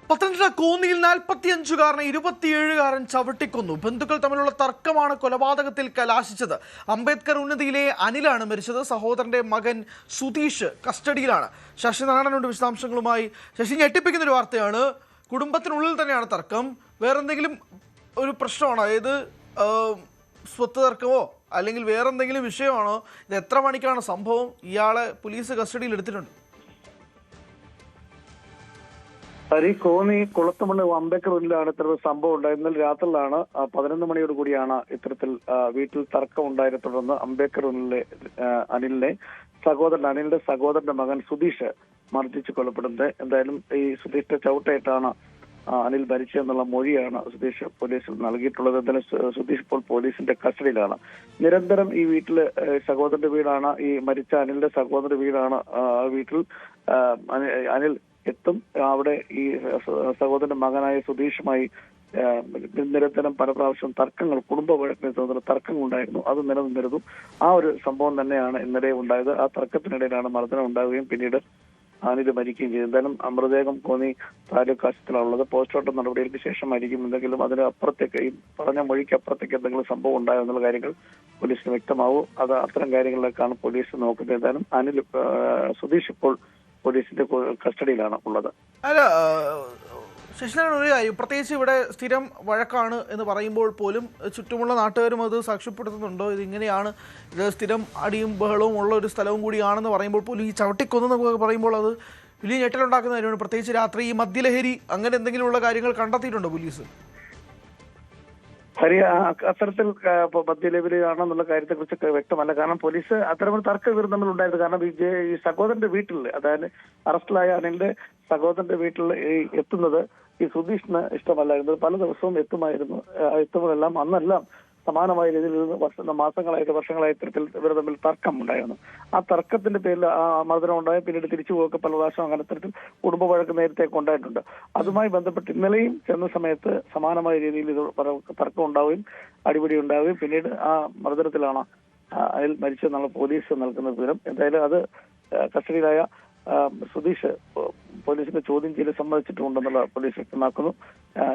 പത്തനംതിട്ട കോന്നിയിൽ 45-കാരനെ 27-കാരൻ ചവിട്ടിക്കൊന്നു. ബന്ധുക്കൾ തമ്മിലുള്ള തർക്കമാണ് കൊലപാതകത്തിൽ കലാശിച്ചത്. അംബേദ്കർ ഉന്നതിയിലെ അനിലാണ് മരിച്ചത്. സഹോദരന്റെ മകൻ സുധീഷ് കസ്റ്റഡിയിലാണ്. ശശിനാരായണനുണ്ട് വിശദാംശങ്ങളുമായി. ശശി, ഞെട്ടിപ്പിക്കുന്നൊരു വാർത്തയാണ്. കുടുംബത്തിനുള്ളിൽ തന്നെയാണ് തർക്കം. വേറെന്തെങ്കിലും ഒരു പ്രശ്നമാണോ? അതായത് സ്വത്ത് തർക്കമോ അല്ലെങ്കിൽ വേറെന്തെങ്കിലും വിഷയമാണോ? ഇത് എത്ര മണിക്കാണ് സംഭവം? ഇയാളെ പോലീസ് കസ്റ്റഡിയിൽ എടുത്തിട്ടുണ്ട്. കോന്നി കുളത്തുമണ്ണ് അംബേദ്കർ ഉള്ളിലാണ് ഇത്തരത്തിൽ സംഭവം ഉണ്ടായത്. ഇന്നലെ രാത്രിയിലാണ് 11 മണിയോട് കൂടിയാണ് ഇത്തരത്തിൽ വീട്ടിൽ തർക്കം ഉണ്ടായതിനെ തുടർന്ന് അംബേദ്കർ ഉള്ളിലെ അനിലിന്റെ സഹോദരന്റെ മകൻ സുധീഷ് മർദ്ദിച്ച് കൊല്ലപ്പെടുന്നത്. എന്തായാലും ഈ സുധീഷിന്റെ ചവിട്ടേറ്റാണ് അനിൽ ഭരിച്ചതെന്നുള്ള മൊഴിയാണ് സുധീഷ് പോലീസിൽ നൽകിയിട്ടുള്ളത്. എന്തായാലും സുധീഷ് ഇപ്പോൾ പോലീസിന്റെ കസ്റ്റഡിയിലാണ്. നിരന്തരം ഈ വീട്ടില് സഹോദരന്റെ വീടാണ്, ഈ മരിച്ച അനിലിന്റെ സഹോദരന്റെ വീടാണ്. വീട്ടിൽ അനിൽ എത്തും. അവിടെ ഈ സഹോദരന്റെ മകനായ സുധീഷുമായി നിരന്തരം പല പ്രാവശ്യം തർക്കങ്ങൾ, കുടുംബ വഴക്കിനെ തുടർന്ന് തർക്കങ്ങൾ ഉണ്ടായിരുന്നു. അത് നിലനിന്നിരുന്നു. ആ ഒരു സംഭവം തന്നെയാണ് ഇന്നലെ ഉണ്ടായത്. ആ തർക്കത്തിനിടയിലാണ് മർദ്ദനം ഉണ്ടാവുകയും പിന്നീട് അനിൽ മരിക്കുകയും ചെയ്തു. എന്തായാലും മൃതദേഹം കോന്നി താലൂക്ക് ആശുപത്രിയിലുള്ളത്. പോസ്റ്റ്മോർട്ടം നടപടികൾക്ക് ശേഷമായിരിക്കും എന്തെങ്കിലും അതിന് അപ്പുറത്തേക്ക്, ഈ പറഞ്ഞ മൊഴിക്ക് അപ്പുറത്തേക്ക് എന്തെങ്കിലും സംഭവം ഉണ്ടായോ എന്നുള്ള കാര്യങ്ങൾ പോലീസിന് വ്യക്തമാവും. അത് അത്തരം കാര്യങ്ങളിലേക്കാണ് പോലീസ് നോക്കുന്നത്. എന്തായാലും അനിൽ സുധീഷ് ഇപ്പോൾ പോലീസിന്റെ കസ്റ്റഡിയിലാണ് ഉള്ളത്. അല്ല ശശിനാരായണൻ, ഒരു കാര്യം, പ്രത്യേകിച്ച് ഇവിടെ സ്ഥിരം വഴക്കാണ് എന്ന് പറയുമ്പോൾ പോലും ചുറ്റുമുള്ള നാട്ടുകാരും അത് സാക്ഷ്യപ്പെടുത്തുന്നുണ്ടോ? ഇതിങ്ങനെയാണ്, ഇത് സ്ഥിരം അടിയും ബഹളവും ഉള്ള ഒരു സ്ഥലവും കൂടിയാണെന്ന് പറയുമ്പോൾ പോലും ഈ ചവിട്ടിക്കൊന്നെന്നൊക്കെ പറയുമ്പോൾ അത് വലിയ ഞെട്ടലുണ്ടാക്കുന്ന കാര്യമാണ്. പ്രത്യേകിച്ച് രാത്രി ഈ മദ്യലഹരി അങ്ങനെ എന്തെങ്കിലുമുള്ള കാര്യങ്ങൾ കണ്ടെത്തിയിട്ടുണ്ടോ പോലീസ്? അത്തരത്തിൽ മദ്യലഹരിയാണെന്നുള്ള കാര്യത്തെ കുറിച്ച് വ്യക്തമല്ല. കാരണം പോലീസ് അത്തരമൊരു തർക്കം ഇവർ തമ്മിൽ ഉണ്ടായത്. കാരണം ഈ സഹോദരന്റെ വീട്ടിൽ, അതായത് അറസ്റ്റിലായ അനിലിന്റെ സഹോദരന്റെ വീട്ടിൽ എത്തുന്നത് ഈ സുധീഷിന് ഇഷ്ടമല്ലായിരുന്നു. പല ദിവസവും എത്തുമ്പോഴെല്ലാം അന്നെല്ലാം സമാനമായ രീതിയിൽ മാസങ്ങളായിട്ട് വർഷങ്ങളായി ഇത്തരത്തിൽ ഇവർ തമ്മിൽ തർക്കം ഉണ്ടായിരുന്നു. ആ തർക്കത്തിന്റെ പേരിൽ ആ മർദ്ദനം ഉണ്ടായി. പിന്നീട് തിരിച്ചു പോയൊക്കെ പല പ്രാവശ്യം അങ്ങനെ ഇത്തരത്തിൽ കുടുംബ വഴക്ക് നേരത്തെ ഉണ്ടായിട്ടുണ്ട്. അതുമായി ബന്ധപ്പെട്ട് ഇന്നലെയും ചെന്ന സമയത്ത് സമാനമായ രീതിയിൽ ഇത് തർക്കം ഉണ്ടാവുകയും അടിപിടി ഉണ്ടാവുകയും പിന്നീട് ആ മർദ്ദനത്തിലാണ് അനിൽ മരിച്ചെന്നുള്ള പോലീസ് നൽകുന്ന വിവരം. എന്തായാലും അത് കസ്റ്റഡിയിലായ സുധീഷ് പോലീസിന്റെ ചോദ്യം ചെയ്ത് സമ്മതിച്ചിട്ടുണ്ടെന്നുള്ള പോലീസ് വ്യക്തമാക്കുന്നു.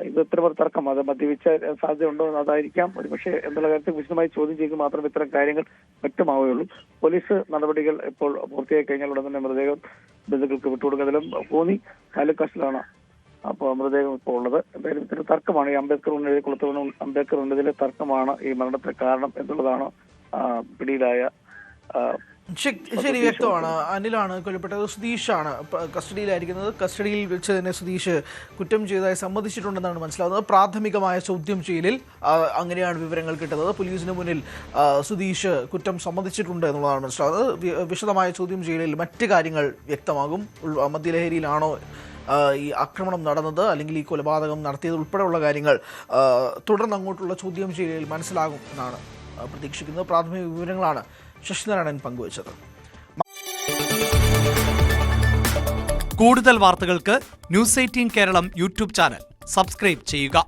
ഇത് ഇത്തരം തർക്കം, അത് മദ്യപിച്ച സാധ്യതയുണ്ടോ അതായിരിക്കാം ഒരുപക്ഷെ എന്നുള്ള കാര്യത്തിൽ വിശദമായി ചോദ്യം ചെയ്ത് മാത്രമേ ഇത്തരം കാര്യങ്ങൾ വ്യക്തമാവുകയുള്ളൂ. പോലീസ് നടപടികൾ ഇപ്പോൾ പൂർത്തിയായി കഴിഞ്ഞാൽ ഉടൻ തന്നെ മൃതദേഹം ബന്ധുക്കൾക്ക് വിട്ടുകൊടുക്കുന്നതിലും കോന്നി താലൂക്ക് ആശുപത്രിയിലാണ് അപ്പോൾ മൃതദേഹം ഇപ്പോൾ ഉള്ളത്. എന്തായാലും ഇത്തരം തർക്കമാണ് ഈ അംബേദ്കർ ഉന്നതിയിലെ തർക്കമാണ് ഈ മരണത്തിന് കാരണം എന്നുള്ളതാണ് പിടിയിലായ. ശരി, വ്യക്തമാണ്. അനിലാണ് കൊല്ലപ്പെട്ടത്. സുധീഷാണ് കസ്റ്റഡിയിലായിരിക്കുന്നത്. കസ്റ്റഡിയിൽ വെച്ച് തന്നെ സുധീഷ് കുറ്റം ചെയ്തതായി സമ്മതിച്ചിട്ടുണ്ടെന്നാണ് മനസ്സിലാവുന്നത്. പ്രാഥമികമായ ചോദ്യം ചെയ്യലിൽ അങ്ങനെയാണ് വിവരങ്ങൾ കിട്ടുന്നത്. പോലീസിന് മുന്നിൽ സുധീഷ് കുറ്റം സമ്മതിച്ചിട്ടുണ്ട് എന്നുള്ളതാണ് മനസ്സിലാവുന്നത്. വിശദമായ ചോദ്യം ചെയ്യലിൽ മറ്റ് കാര്യങ്ങൾ വ്യക്തമാകും. മദ്യലഹരിയിലാണോ ഈ ആക്രമണം നടന്നത് അല്ലെങ്കിൽ ഈ കൊലപാതകം നടത്തിയത് ഉൾപ്പെടെയുള്ള കാര്യങ്ങൾ തുടർന്ന് അങ്ങോട്ടുള്ള ചോദ്യം ചെയ്യലിൽ മനസ്സിലാകും എന്നാണ് പ്രതീക്ഷിക്കുന്നത്. പ്രാഥമിക വിവരങ്ങളാണ് ശശിനാരായണൻ പങ്കുവച്ചത്. കൂടുതൽ വാർത്തകൾക്ക് news 18 Keralam YouTube channel subscribe ചെയ്യുക.